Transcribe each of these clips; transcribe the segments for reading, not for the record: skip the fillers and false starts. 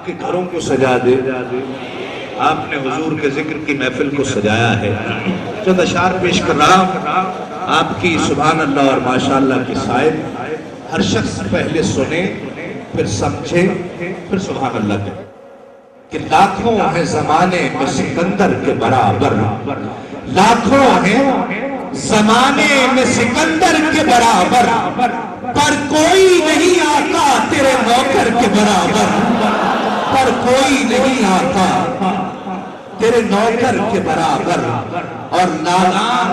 آپ کے گھروں کو سجا دے. آپ نے حضور کے ذکر کی محفل کو سجایا ہے. چند اشعار پیش کر رہا ہوں آپ کی سبحان اللہ اور ماشاءاللہ کی سائر. ہر شخص پہلے سنے پھر سمجھے پھر سبحان اللہ کہے کہ لاکھوں ہیں زمانے میں سکندر کے برابر. لاکھوں ہیں زمانے میں سکندر کے برابر پر کوئی نہیں آتا تیرے نوکر کے برابر. پر کوئی نہیں آتا تیرے نوکر کے برابر. اور نادان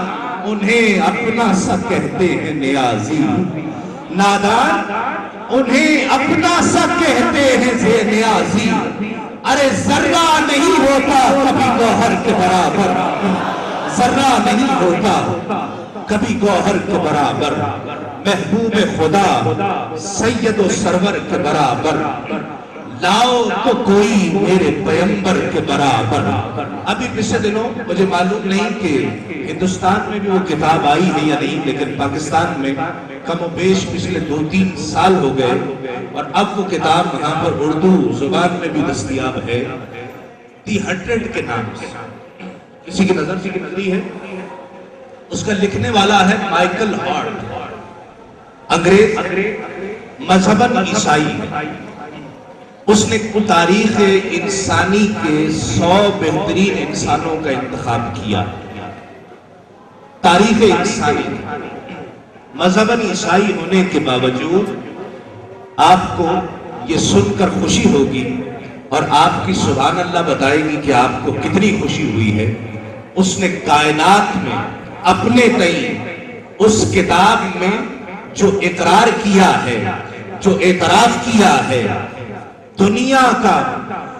انہیں اپنا سا کہتے ہیں نیازی. نادان انہیں اپنا سا کہتے ہیں زے نیازی. ارے ذرہ نہیں ہوتا کبھی گوہر کے برابر. ذرہ نہیں ہوتا کبھی گوہر کے برابر. محبوب خدا سید و سرور کے برابر. لاؤ تو کوئی میرے پیمبر کے برابر. ابھی پچھلے دنوں مجھے معلوم نہیں کہ ہندوستان میں بھی وہ کتاب آئی ہے یا نہیں، لیکن پاکستان میں کم و بیش پچھلے 2-3 سال ہو گئے اور اب وہ کتاب یہاں پر اردو زبان میں بھی دستیاب ہے. دی 100 کے نام سے کسی کی نظر سے گزری ہے. اس کا لکھنے والا ہے مائیکل ہارٹ. انگریز، مذہباً عیسائی ہے. اس نے تاریخ انسانی کے 100 بہترین انسانوں کا انتخاب کیا. تاریخ انسانی مذہباً عیسائی ہونے کے باوجود آپ کو یہ سن کر خوشی ہوگی اور آپ کی سبحان اللہ بتائے گی کہ آپ کو کتنی خوشی ہوئی ہے. اس نے کائنات میں اپنے تئیں اس کتاب میں جو اقرار کیا ہے، جو اعتراف کیا ہے دنیا کا،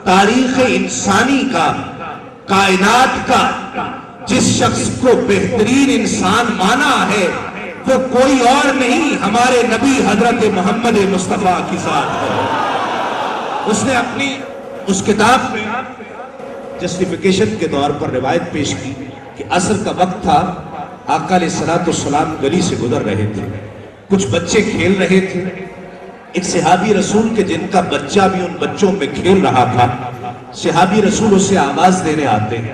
تاریخ انسانی کا، کائنات کا، جس شخص کو بہترین انسان مانا ہے وہ کوئی اور نہیں ہمارے نبی حضرت محمد مصطفیٰ کی ذات ہے. اس نے اپنی اس کتاب میں جسٹیفیکیشن کے طور پر روایت پیش کی کہ عصر کا وقت تھا. آقا علیہ الصلوۃ والسلام گلی سے گزر رہے تھے. کچھ بچے کھیل رہے تھے. ایک صحابی رسول کے جن کا بچہ بھی ان بچوں میں کھیل رہا تھا. صحابی رسول اسے آواز دینے آتے ہیں.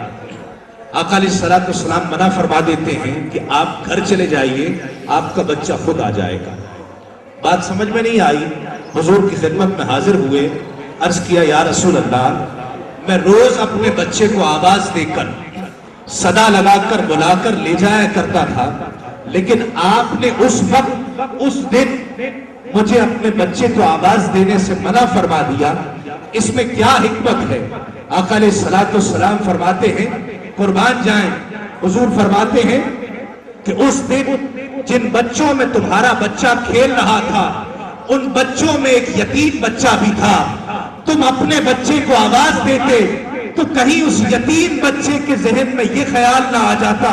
آقا علیہ الصلوۃ والسلام منع فرما دیتے ہیں کہ آپ گھر چلے جائیے، آپ کا بچہ خود آ جائے گا. بات سمجھ میں نہیں آئی. حضور کی خدمت میں حاضر ہوئے. عرض کیا یا رسول اللہ، میں روز اپنے بچے کو آواز دے کر، صدا لگا کر، بلا کر لے جایا کرتا تھا، لیکن آپ نے اس وقت، اس دن مجھے اپنے بچے کو آواز دینے سے منع فرما دیا. اس میں کیا حکمت ہے؟ آقا علیہ الصلوۃ والسلام فرماتے ہیں، قربان جائیں، حضور فرماتے ہیں کہ اس دن جن بچوں میں تمہارا بچہ کھیل رہا تھا ان بچوں میں ایک یتیم بچہ بھی تھا. تم اپنے بچے کو آواز دیتے تو کہیں اس یتیم بچے کے ذہن میں یہ خیال نہ آ جاتا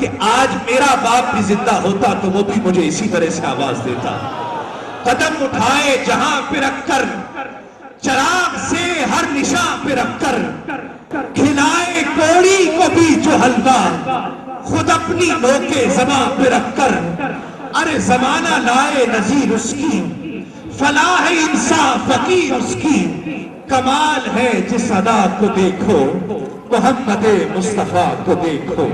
کہ آج میرا باپ بھی زندہ ہوتا تو وہ بھی مجھے اسی طرح سے آواز دیتا. قدم اٹھائے جہاں پہ رکھ کر، چراغ سے ہر نشاں پہ رکھ کر، کھلائے کوڑی کو بھی جو حلوہ، خود اپنی نوکے زباں پہ رکھ کر. ارے زمانہ لائے نظیر اس کی، فلاح انصاف فقیر اس کی. کمال ہے جس ادا کو دیکھو، محمد مصطفیٰ کو دیکھو،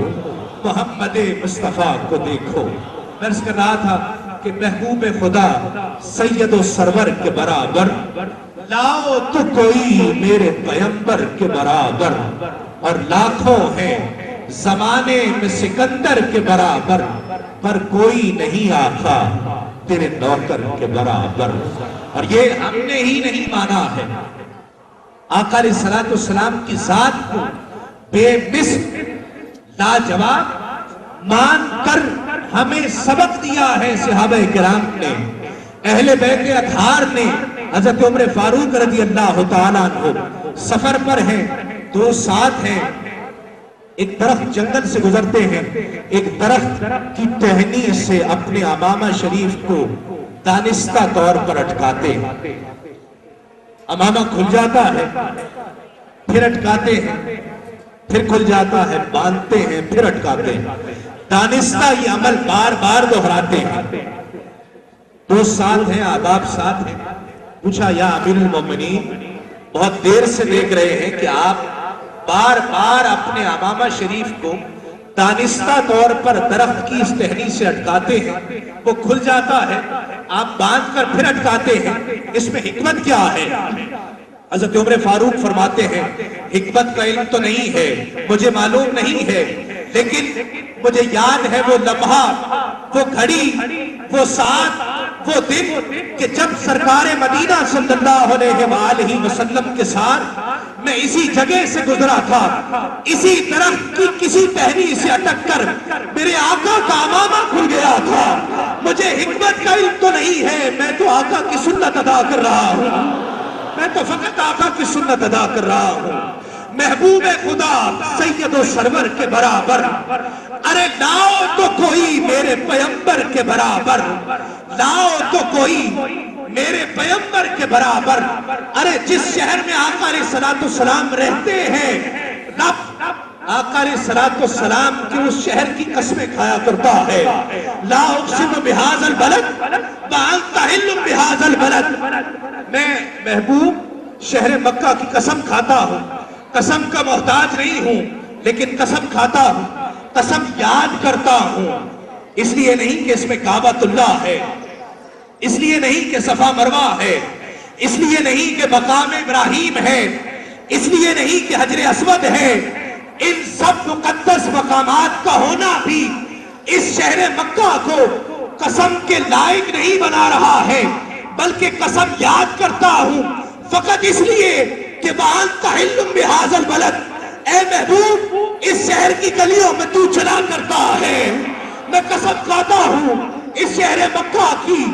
محمد مصطفیٰ کو دیکھو. میں عرض کر رہا تھا کہ محبوب خدا سید و سرور کے برابر. لاؤ تو کوئی میرے پیمبر کے برابر. اور لاکھوں ہیں زمانے میں سکندر کے برابر پر کوئی نہیں آتا تیرے نوکر کے برابر. اور یہ ہم نے ہی نہیں مانا ہے، آقا علیہ الصلوۃ والسلام کی ذات کو بے مثل لاجواب مان کر ہمیں سبق دیا ہے صحابہ کرام نے، اہل بیت اطہار نے. حضرت عمر فاروق رضی اللہ تعالیٰ عنہ سفر پر ہیں، 2 ساتھ ہیں. ایک درخت جنگل سے گزرتے ہیں، ایک درخت کی ٹہنی سے اپنے امامہ شریف کو دانستہ طور پر اٹکاتے ہیں. امامہ کھل جاتا ہے، پھر اٹکاتے ہیں، پھر کھل جاتا ہے، باندھتے ہیں، پھر اٹکاتے ہیں. دانستہ یہ عمل بار بار دہراتے ہیں. 2 ساتھ ہیں، آداب ساتھ ہیں. پوچھا یا امیر المومنین بہت دیر سے دیکھ رہے ہیں کہ آپ بار بار اپنے امامہ شریف کو دانستہ طور پر درخت کی اس ٹہنی سے اٹکاتے ہیں، وہ کھل جاتا ہے، آپ باندھ کر پھر اٹکاتے ہیں، اس میں حکمت کیا ہے؟ حضرت عمر فاروق فرماتے ہیں حکمت کا علم تو نہیں ہے، مجھے معلوم نہیں ہے، لیکن مجھے یاد ہے وہ لمحہ، وہ گھڑی، وہ ساتھ، وہ دن کہ جب سرکار مدینہ صلی اللہ علیہ وآلہ وسلم کے ساتھ میں اسی جگہ سے گزرا تھا، اسی درخت کی کسی ٹہنی سے اٹک کر میرے آقا کا امامہ کھل گیا تھا۔ مجھے حکمت کا علم تو نہیں ہے، میں تو آقا کی سنت ادا کر رہا ہوں، میں تو فقط آقا کی سنت ادا کر رہا ہوں۔ محبوب خدا سید و سرور کے برابر، ارے لاؤ تو کوئی میرے پیمبر کے برابر، لاؤ تو کوئی میرے پیمبر کے برابر۔ ارے جس شہر میں آقا علیہ السلام رہتے ہیں، رب آقا علیہ السلام کی اس شہر کی قسمیں کھایا کرتا ہے۔ لا اقسم بہذا البلد وانت حل بہذا البلد، میں محبوب شہر مکہ کی قسم کھاتا ہوں، قسم کا محتاج نہیں ہوں، لیکن قسم کھاتا ہوں، قسم یاد کرتا ہوں، اس لیے نہیں کہ اس میں کعبۃ اللہ ہے، اس لیے نہیں کہ صفا مروہ ہے، اس لیے نہیں کہ مقام ابراہیم ہے، اس لیے نہیں کہ حجر اسود ہے، ان سب مقدس مقامات کا ہونا بھی اس شہر مکہ کو قسم کے لائق نہیں بنا رہا ہے، بلکہ قسم یاد کرتا ہوں فقط اس لیے کہ وَأَنْتَ حِلٌّ بِهَذَا الْبَلَدِ، اے محبوب اس شہر کی گلیوں میں تو چلا کرتا ہے۔ میں قسم کھاتا ہوں اس شہر مکہ کی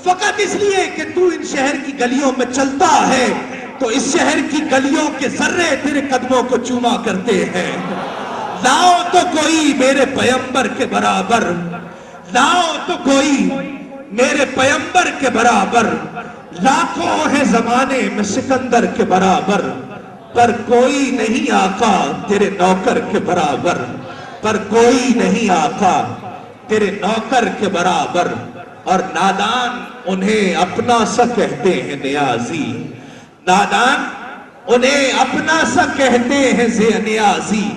فقط اس لیے کہ تو ان شہر کی گلیوں میں چلتا ہے تو اس شہر کی گلیوں کے ذرے تیرے قدموں کو چوما کرتے ہیں۔ لاؤ تو کوئی میرے پیمبر کے برابر، لاؤ تو کوئی میرے پیمبر کے برابر، لاکھوں ہے زمانے میں سکندر کے برابر، پر کوئی نہیں آقا تیرے نوکر کے برابر، پر کوئی نہیں آقا تیرے نوکر کے برابر۔ اور نادان انہیں اپنا سا کہتے ہیں نیازی، نادان انہیں اپنا سا کہتے ہیں نیازی،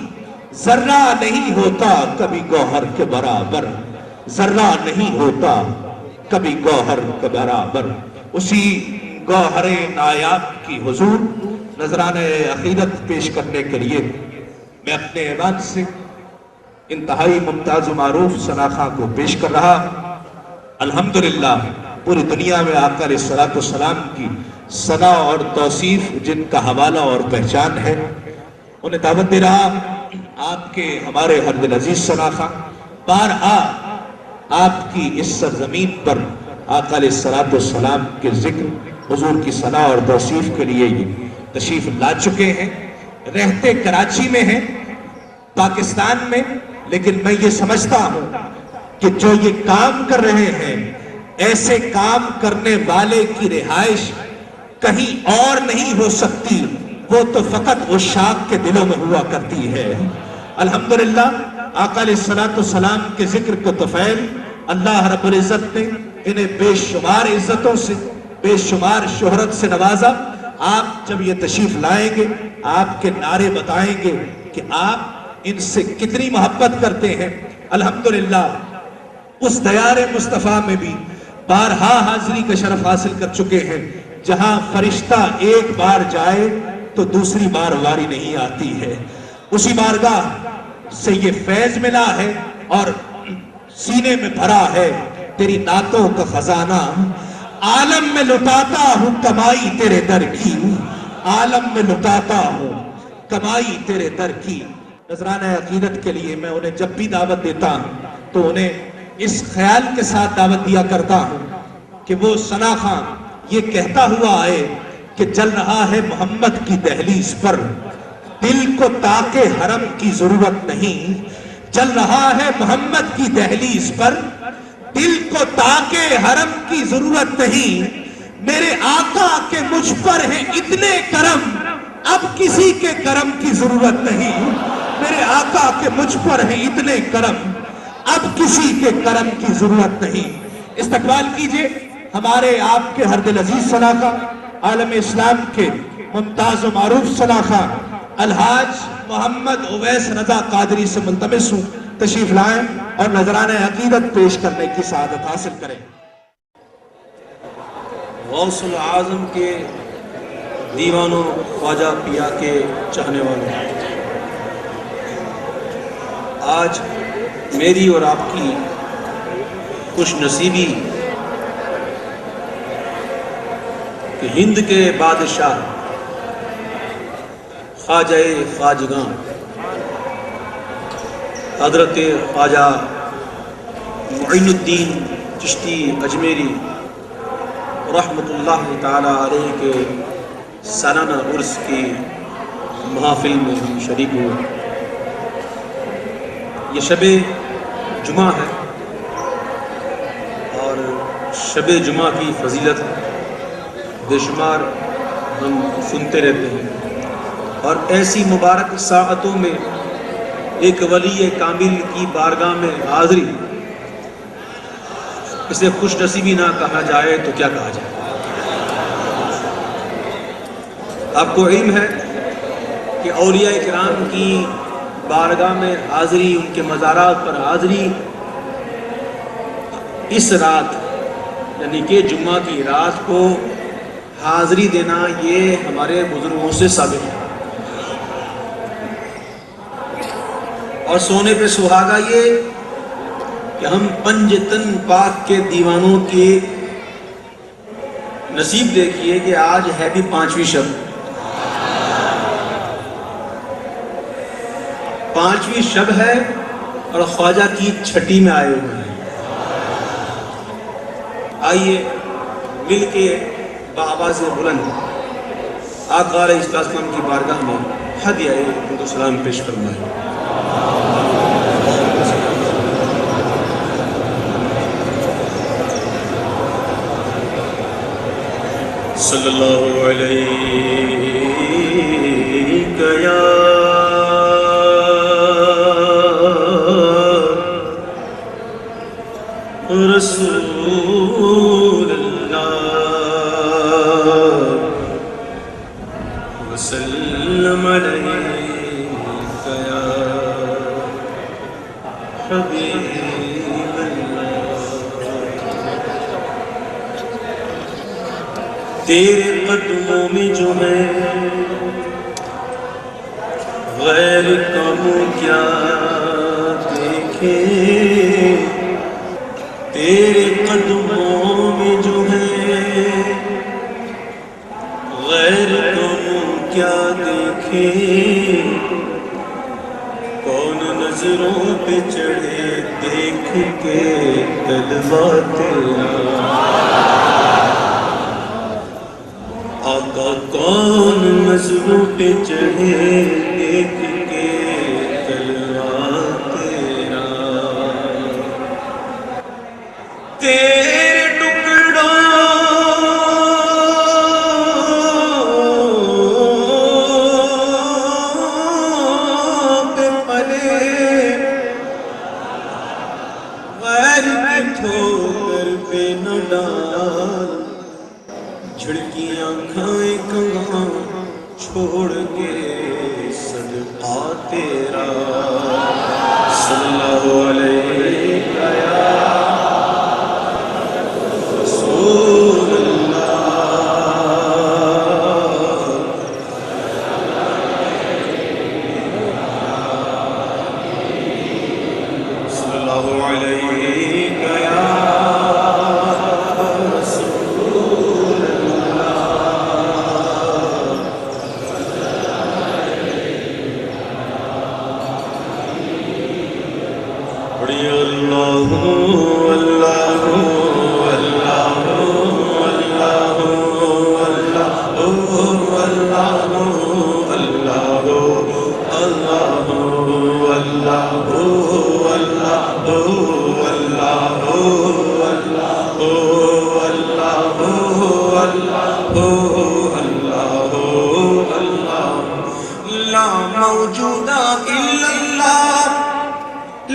ذرہ نہیں ہوتا کبھی گوہر کے برابر، ذرہ نہیں ہوتا کبھی گوہر کے برابر۔ اسی گوہر نایاب کی حضور نذرانہ عقیدت پیش کرنے کے لیے میں اپنے ایوان سے انتہائی ممتاز و معروف ثناخواں کو پیش کر رہا۔ الحمدللہ پوری دنیا میں آقا علیہ السلام کی ثنا اور توصیف جن کا حوالہ اور پہچان ہے، انہیں دعوت دے رہا۔ آپ کے ہمارے ہر دل عزیز ثناخواں بارہا آپ کی اس سرزمین پر آقا علیہ السلام کے ذکر، حضور کی ثنا اور توصیف کے لیے یہ تشریف لا چکے ہیں۔ رہتے کراچی میں ہیں، پاکستان میں، لیکن میں یہ سمجھتا ہوں کہ جو یہ کام کر رہے ہیں، ایسے کام کرنے والے کی رہائش کہیں اور نہیں ہو سکتی، وہ تو فقط عشاق کے دلوں میں ہوا کرتی ہے۔ الحمدللہ آقا علیہ السلام کے ذکر کو طفیل اللہ رب العزت نے انہیں بے شمار عزتوں سے، بے شمار شہرت سے نوازا۔ آپ جب یہ تشریف لائیں گے، آپ کے نعرے بتائیں گے کہ آپ ان سے کتنی محبت کرتے ہیں۔ الحمدللہ اس دیار مصطفیٰ میں بھی بارہا حاضری کا شرف حاصل کر چکے ہیں، جہاں فرشتہ ایک بار جائے تو دوسری بار واری نہیں آتی ہے۔ اسی بارگاہ سے یہ فیض ملا ہے اور سینے میں بھرا ہے تیری نعتوں کا خزانہ۔ عالم میں لٹاتا ہوں کمائی تیرے در کی، عالم میں لٹاتا ہوں کمائی تیرے در کی۔ نذرانہ عقیدت کے لیے میں انہیں جب بھی دعوت دیتا ہوں تو انہیں اس خیال کے ساتھ دعوت دیا کرتا ہوں کہ وہ ثناخواں یہ کہتا ہوا آئے کہ چل رہا ہے محمد کی دہلیز پر، دل کو تاکہ حرم کی ضرورت نہیں، چل رہا ہے محمد کی دہلیز پر، دل کو تاکہ حرم کی ضرورت نہیں، میرے آقا کے مجھ پر ہیں اتنے کرم، اب کسی کے کرم کی ضرورت نہیں، میرے آقا کے مجھ پر ہیں اتنے کرم، اب کسی کے کرم کی ضرورت نہیں۔ استقبال کیجئے ہمارے آپ کے ہر دل عزیز ثناخواں، عالم اسلام کے ممتاز و معروف سلاخہ الحاج محمد اویس رضا قادری سے ملتمس ہوں تشریف لائیں اور نذرانہ عقیدت پیش کرنے کی سعادت حاصل کریں۔ غوث العظم کے دیوانوں، خواجہ پیا کے چاہنے والوں، آج میری اور آپ کی خوش نصیبی کہ ہند کے بادشاہ خواجہ خواجگاں حضرت خواجہ معین الدین چشتی اجمیری رحمۃ اللہ تعالیٰ علیہ کے سالانہ عرس کی محافل میں ہم شریک ہوئے۔ یہ شب جمعہ ہے اور شب جمعہ کی فضیلت بے شمار ہم سنتے رہتے ہیں، اور ایسی مبارک ساعتوں میں ایک ولی کامل کی بارگاہ میں حاضری، اسے خوش نصیبی نہ کہا جائے تو کیا کہا جائے۔ آپ کو علم ہے کہ اولیاء کرام کی بارگاہ میں حاضری، ان کے مزارات پر حاضری اس رات یعنی کہ جمعہ کی رات کو حاضری دینا، یہ ہمارے بزرگوں سے ثابت ہے۔ اور سونے پہ سہاگا یہ کہ ہم پنج تن پاک کے دیوانوں کے نصیب دیکھیے کہ آج ہے بھی 5ویں شب، 5ویں شب ہے اور خواجہ کی چھٹی میں آئے ہوئے ہیں۔ آئیے مل کے بآواز بلند آقا علیہ السلام کی بارگاہ میں ہدیہ درود و سلام پیش فرمائیں۔ صلی اللہ علیہ یا رسول اللہ وسلم علیک یا حبیب اللہ۔ تیرے قدموں میں جو ہے غیر کاموں کیا دیکھے، تیرے قدموں میں جو ہے غیر کاموں کیا دیکھے، کون نظروں پہ چڑھے دیکھ کے طلبا تیرا، آقا کون نظروں پہ چڑھے دیکھ کے طلبا تیرا، تیرے ٹکڑوں پہ پلے غیر کی ٹھوکر پہ نہ ڈال، جھڑکیاں کھائیں کہاں چھوڑ کے صدقہ تیرا، صلی اللہ علیہ یا رسول اللہ، صلی اللہ علیہ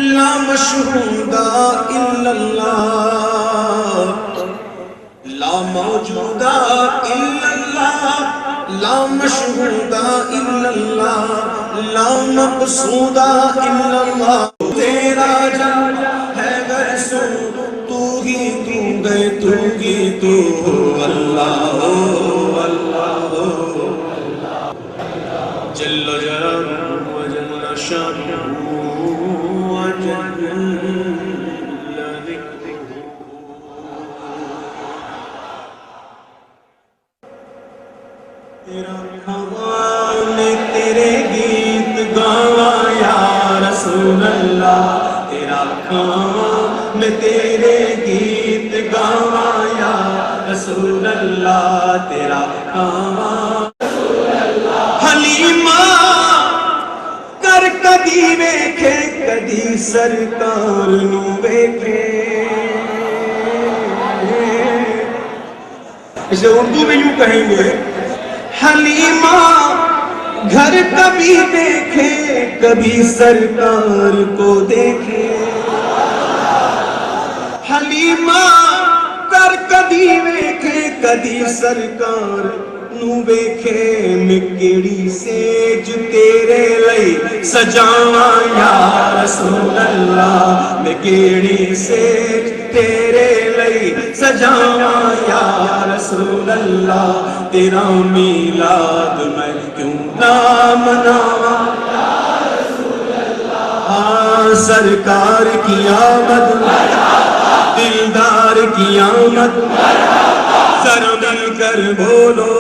یا مشہود الا اللہ، لا موجود الا اللہ، لا مشہودہ الا اللہ، لا مقصودہ الا اللہ، تیرا جان ہے گر سو، تو ہی تو گئے، تو ہی تو اللہ ہو، اللہ ہو، جل جلالہ وجل شانہ وجل ذکرہ۔ تیرا کھاواں میں تیرے گیت گاواں یا رسول اللہ، تیرا کھاواں میں تیرے گیت گاواں یا رسول اللہ، تیرا کھاواں حلیمہ کر کدی ویکھے، کدی سرکار نو ویکھے۔ اسے اردو میں یوں کہیں گے، حلیمہ گھر کبھی دیکھے، کبھی سرکار کو دیکھے۔ حلیمہ کر کدی ویکھے، کدی سرکار نو ویکھے۔ میں کیڑی سیج تیرے لئی سجاواں یا رسول اللہ، میں کیڑی سیج تیرے لئی سجاواں یا رسول اللہ، تیرا میلاد میں کیوں نہ مناواں یا رسول اللہ۔ ہاں سرکار کی آمد، دلدار کی آمد، ذرا مل کر بولو،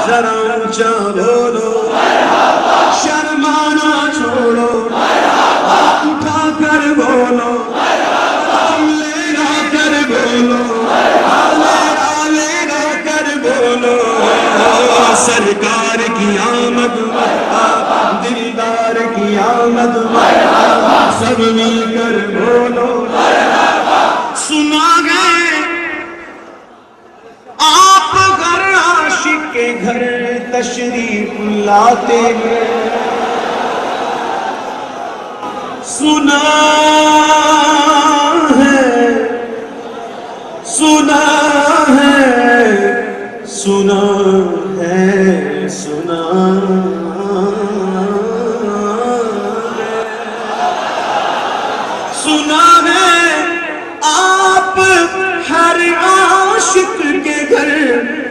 ذرا اونچا بولو، شرمانا چھوڑو، اٹھا کر بولو، لینا کر بولو، لینا کر بولو، سرکار کی آمد، دلدار کی آمد، سب مل کر بولو۔ سنا گئے آپ گھر عاشق کے گھر تشریف لاتے ہیں، سنا ہے، سنا ہے، سنا ہے، سنا سنا ہے آپ ہر عاشق کے گھر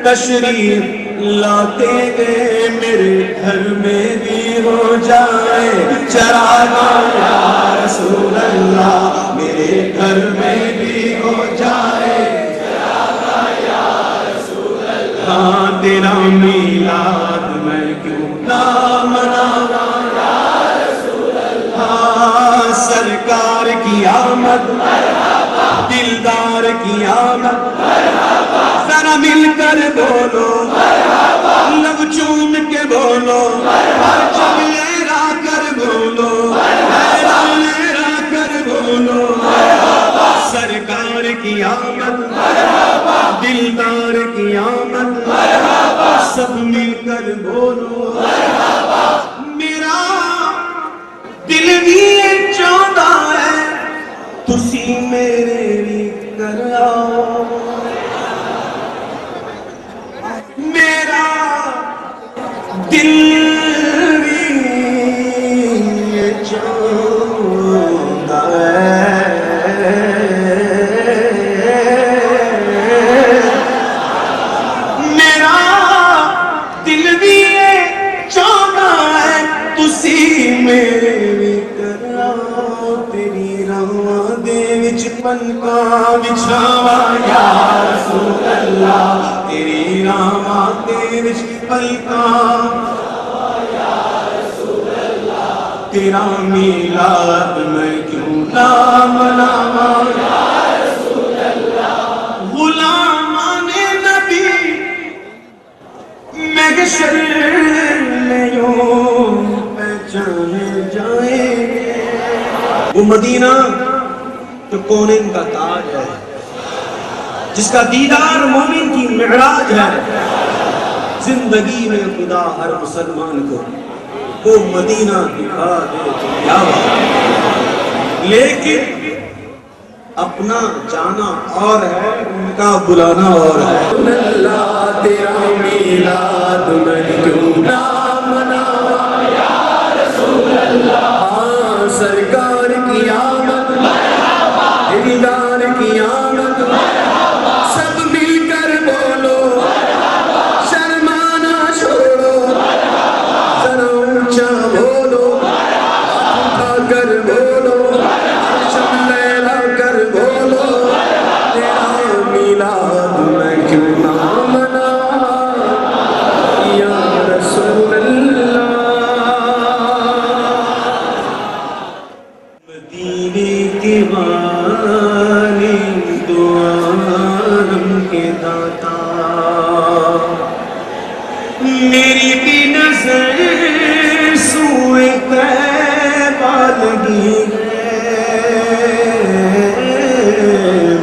تشریف لاتے ہیں۔ میرے گھر میں بھی ہو جائے چراغاں یا رسول اللہ، میرے گھر میں بھی ہو جائے چراغاں یا رسول اللہ، ہاں تیرا میلاد میں کیوں نہ مناواں یا رسول اللہ۔ ہاں سرکار کی آمد، دلدار کی آمد، ذرا مل کر بولو، لب چوم کے بولو، جب لیرا کر بولو، لیرا کر بولو، سرکار کی آمد، دلدار کی آمد، سب مل کر بولو۔ میرا دل بھی چاہتا ہے تسی میرے بھی کر آؤ، میرا دل بھی چاہتا ہے میرا دل بھی چاہتا ہے تسی میرے بھی کر آؤ، تیری راہاں دے وچ پلکاں بچھاواں یا رسول اللہ، تیری راہاں دے وچ پلکاں یا رسول اللہ، تیرا میلاد میں کیوں نہ مناواں یا رسول اللہ۔ غلامان نبی محشر میں یوں پہچانے جائیں گے۔ وہ مدینہ جو کونین کا تاج ہے، جس کا دیدار مومن کی معراج ہے، زندگی میں خدا ہر مسلمان کو وہ مدینہ دکھا دے تو کیا بات ہے، لیکن اپنا جانا اور ہے، ان کا بلانا اور ہے۔ اللہ تیرا میلاد میں کیوں نہ مناواں یا رسول اللہ. ہاں سرکار کی آمد دیدار کی آمد سب مل کر بولو شرمانا چھوڑو ذرا اونچا بولو اٹھا کر بولو شب لیلا کر بولو تیرا میلاد میں کیوں نہ مناواں یا رسول اللہ. مدینے کے والے دو عالم کے داتا میری بھی نظر سوئے طیبہ لگی ہے.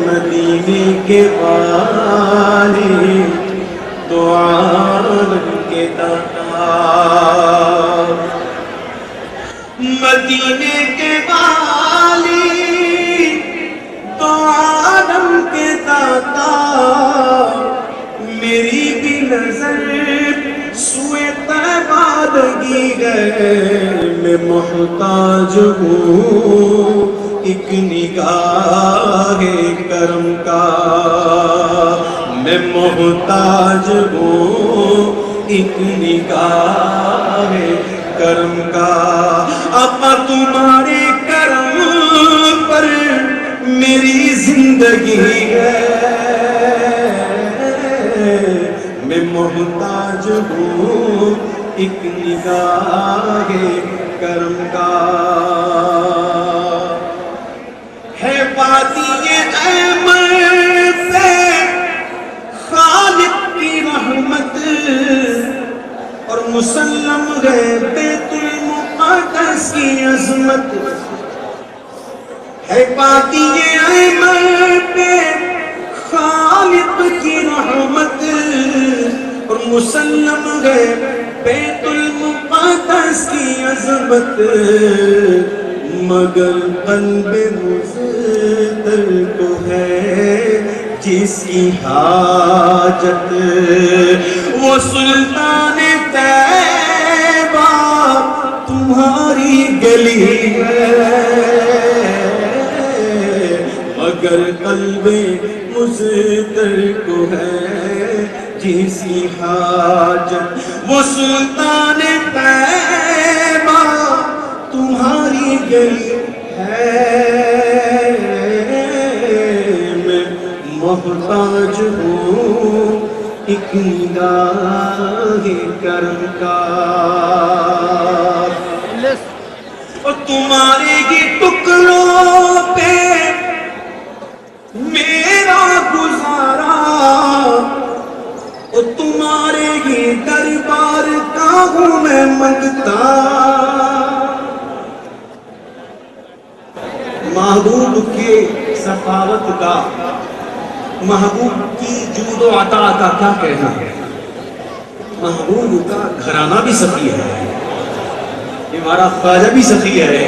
مدینے کے والے دو عالم کے داتا مدینے کے والی دو عالم کے داتا میری بھی نظر سوئے طیبہ لگی ہے. میں محتاج ہوں ایک نگاہ کرم کا. میں محتاج ہوں ایک نگاہ کرم کا. اپا تمہارے کرم پر میری زندگی ہے. میں محتاج ہوں ایک نگاہ کرم کا. ہے وادی ایمن سے خالق کی رحمت اور مسلم ہے بیت المقدس کی عظمت. ہے وادی ایمن پہ خالق کی رحمت اور مسلم ہے بیت المقدس کی عظمت. مگر قلب مزدر کو ہے جس کی حاجت وہ سلطان طیبہ تمہاری گلی ہے. مگر قلب مزدر کو ہے جس کی حاجت وہ سلطان طیبہ تمہاری گلی ہے. میں محتاج ہوں ایک نگاہ کرم کا. اور تمہارے ہی ٹکڑوں پہ میرا گزارا اور تمہارے ہی دربار کا ہوں میں منگتا. محبوب کے سخاوت کا محبوب کی جود و عطا کا کیا کہنا ہے. محبوب کا گھرانہ بھی سخی ہے. ہمارا خواجہ بھی سخی ہے.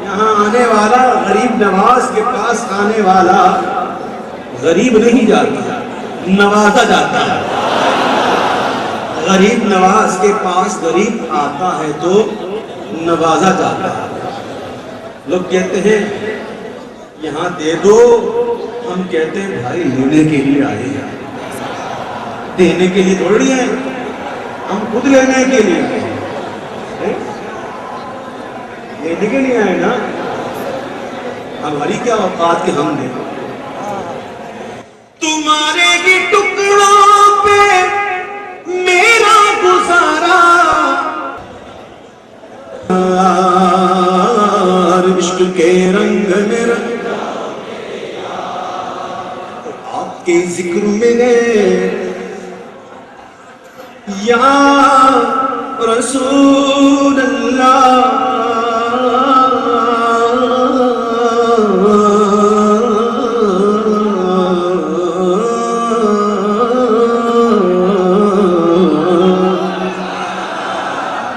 یہاں آنے والا غریب نواز کے پاس آنے والا غریب نہیں جاتا نوازا جاتا ہے. غریب نواز کے پاس غریب آتا ہے تو نوازا جاتا ہے. لوگ کہتے ہیں یہاں دے دو. ہم کہتے ہیں بھائی لینے کے لیے آئے ہیں دینے کے لیے تھوڑی ہیں. ہم خود لینے کے لیے آئے ہیں لینے کے لیے آئے نا. ہماری کیا اوقات کہ ہم دیں. تمہارے ہی ٹکڑوں پہ میرا گزارا عشق کے رنگ میں رنگا آپ کے ذکر میں گئے یا رسول اللہ.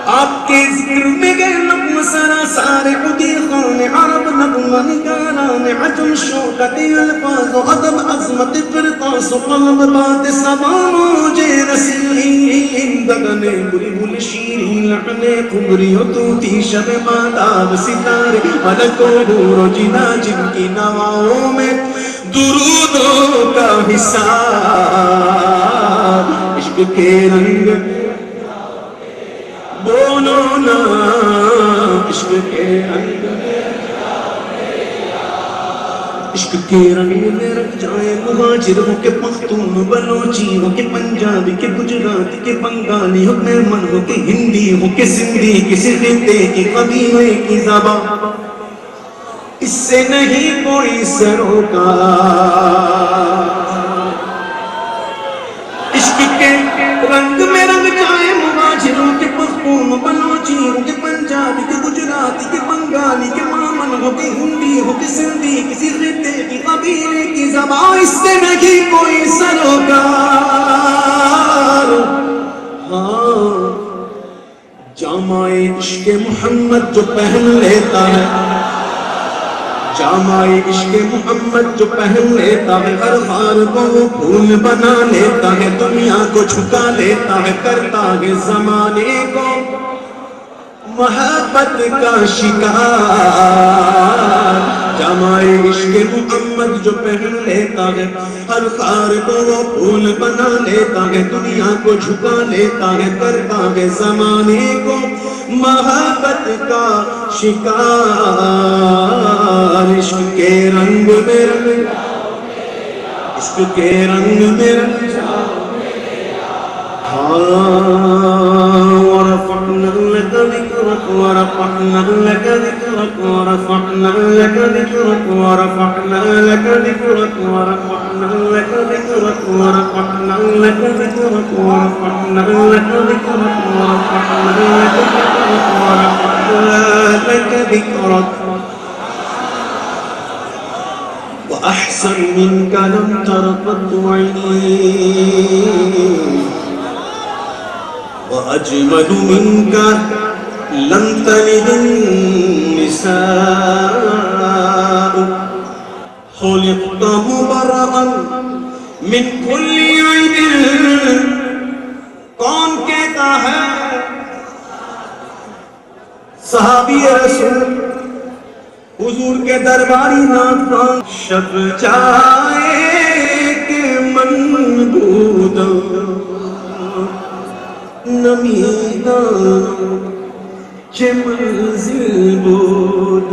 آپ کے ذکر میں گئے سراسار خودی خان عرب نغمن گاران عجم شوکت الفاظ و ادب عظمت فرطاس و قلب بات سبا موجے رسیم دگن بلبل شیرین لحن قمری و توتی شب ماداب ستارے ملک و حور و جنا جن کی نواؤں میں درودوں کا حساب عشق کے رنگ بولو نا عشق کے رنگ عشق کے رنگ میں رنگ جائے مہاجر ہو کے پختون بلوچی ہو کے پنجابی کے گجراتی کے بنگالی ہو کے من ہو کے ہندی ہو کے سندھی کسی خطے کی قبیلے کی زبان اس سے نہیں کوئی سروکار عشق کے رنگ میں رنگ جائے مہاجروں کے پختون بلوچیوں کے پنجابی کے گجراتی کے بنگالی کے مامن ہو کے ہندی ہو کے سندھی کسی خطے کی قبیلے کی زبان اس سے نہیں کوئی سروکار ہاں جامع عشق محمد جو پہن لیتا ہے جامع عشق محمد جو پہن لیتا ہے ہر خار کو وہ پھول بنا لیتا ہے دنیا کو جھکا لیتا ہے کرتا ہے زمانے کو محبت کا شکار جامع عشق محمد جو پہن لیتا ہے ہر خار کو وہ پھول بنا لیتا ہے دنیا کو جھکا لیتا ہے کرتا ہے زمانے کو محبت کا شکار عشق کے رنگ میں عشق کے رنگ میں ورفعنا لك ذكرك ورفعنا لك ذكرك ورفعنا لك ذكرك ورفعنا لك ذكرك ورفعنا لك ذكرك ورفعنا لك ذكرك ورفعنا لك ذكرك ورفعنا لك ذكرك ورفعنا لك ذكرك وأحسن منك لم تر قط عيني وأجمل منك لم تلد النساء خلقت مبرأ من كل عيب کون کہتا ہے صحابی رسول حضور کے درباری ناطقان شب جائے کہ منبود نمیدان چه منزل بود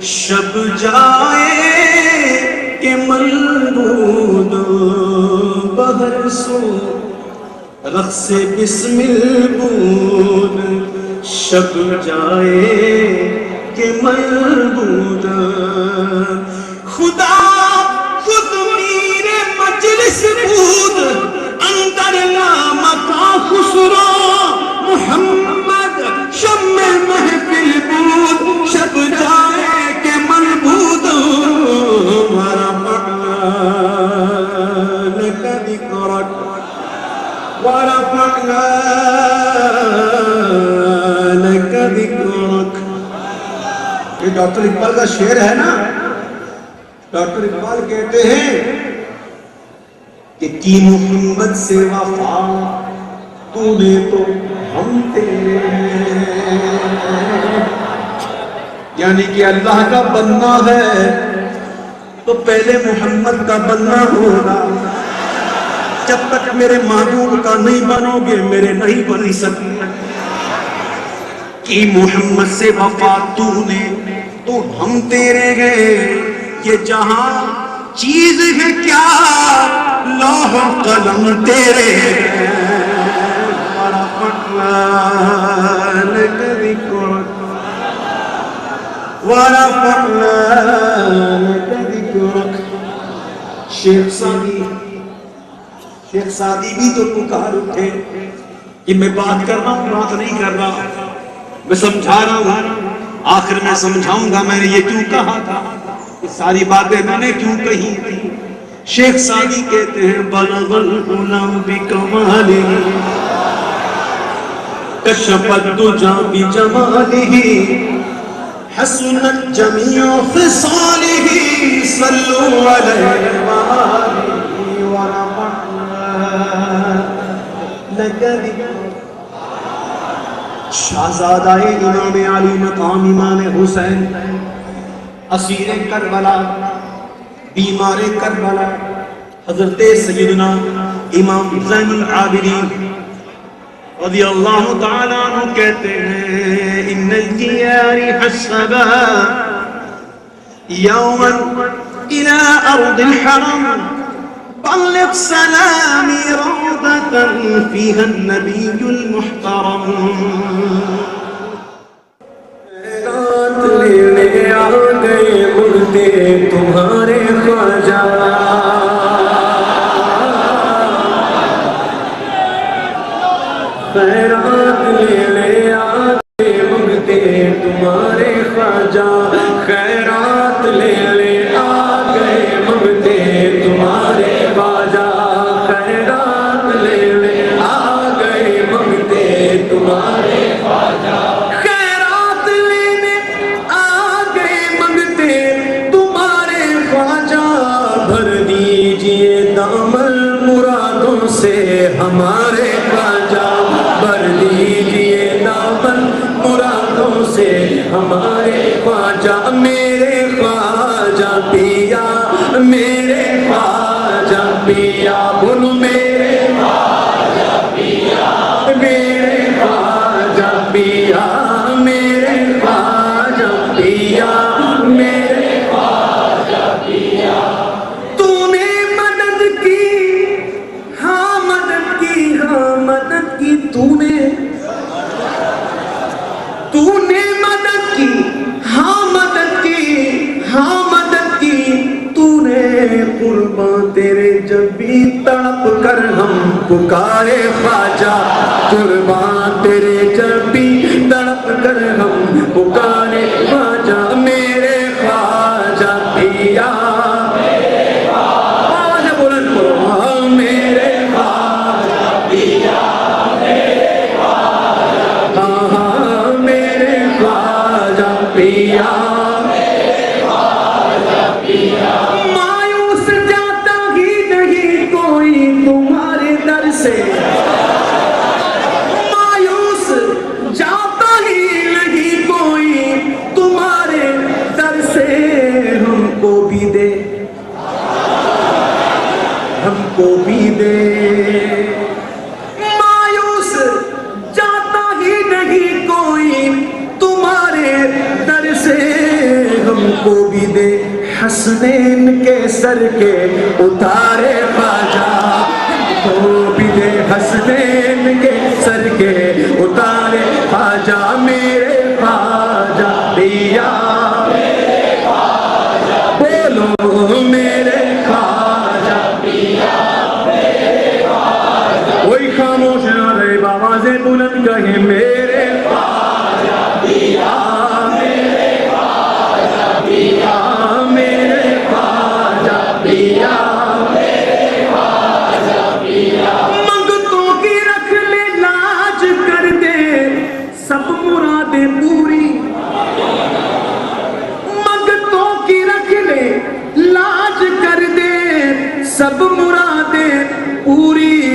شب جائے کہ منبود بہر سو رقص بسمل بود شب جائے کہ منبود خدا خود میرے مجلس بود اندر نامتا خسرو محمد شب میں محفل بود شب جائے کہ منبود ورفعنا لك ذكرك ورفعنا لك ذكرك یہ ڈاکٹر اقبال کا شعر ہے نا ڈاکٹر اقبال کہتے ہیں کہ کی محمد سے وفا تو نے تو ہم تیرے یعنی کہ اللہ کا بننا ہے تو پہلے محمد کا بننا ہوگا جب تک میرے محبوب کا نہیں بنو گے میرے نہیں بنی سکتے کہ محمد سے وفا تو نے تو ہم تیرے گئے یہ جہاں چیز ہے کیا لوح قلم تیرے ورفعنا لك ذكرك ورفعنا لك ذكرك شیخ سعدی بھی تو پکار اٹھے کہ میں بات کر رہا ہوں بات نہیں کر رہا میں سمجھا رہا ہوں آخر میں سمجھاؤں گا میں نے یہ کیوں کہا تھا یہ ساری باتیں میں نے کیوں کہی تھی شیخ سعدی کہتے ہیں بلغ العلم بکمالہ کشف الدجى بجمالہ حسنت جميع خصاله صلوا عليه وآله ورفعنا لك ذكرك. شہزادہ امام علی مقام امام حسین اسیر کربلا بیمار کربلا حضرت سیدنا امام زین العابدین رضی اللہ تعالیٰ عنہ کہتے ہیں ان الجیار حسبا یوما الى ارض الحرم بلغ سلامي روضة فيها النبي المحترم. رات لینے آ گئے مردے تمہارے خواجہ خیرات لینے آ گئے مردے تمہارے خواجہ خیرات لینے آ گئے مردے تمہارے خواجہ خیرات لینے آ گئے مردے تمہارے خواجہ خیرات لینے آ گئے مردے تمہارے خواجہ بھر دیجئے دامن مرادوں سے ہمارے خواجہ بھر دیجئے دامن مرادوں سے ہمارے خواجہ میرے خواجہ پیا میرے خواجہ پیا بولو میرے خواجہ پیا میرے خواجہ پیا میرے خواجہ پیا میرے خواجہ پیا تو نے مدد کی ہاں مدد کی ہاں مدد کی تو نے مدد کی ہاں مدد کی ہاں مدد کی تو نے قرباں تیرے جب بھی تڑپ کر ہم پکارے خواجہ قرباں تیرے جب بھی تڑپ کر ہم پکارے خواجہ میرے خواجہ پیا خواجہ بلند کرو ہاں میرے خواجہ پیا ہاں ہاں میرے خواجہ پیا مایوس جاتا ہی نہیں کوئی تمہارے در سے مایوس جاتا ہی نہیں کوئی تمہارے در سے ہم کو بھی دے ہم کو بھی دے مایوس جاتا ہی نہیں کوئی تمہارے در سے ہم کو بھی دے حسنین کے سر کے اتارے خواجہ ہم کو بھی دے حسنین کے سر کے اتارے خواجہ میرے خواجہ پیا بولو میرے خواجہ پیا کوئی خاموش نہ رہے آوازیں بلند کہیں میرے خواجہ پیا میرے خواجہ پیا میرے خواجہ پیا منگتوں کی رکھ لے لاج کر دے سب مرادیں پوری منگتوں کی رکھ لے لاج کر دے سب مرادیں پوری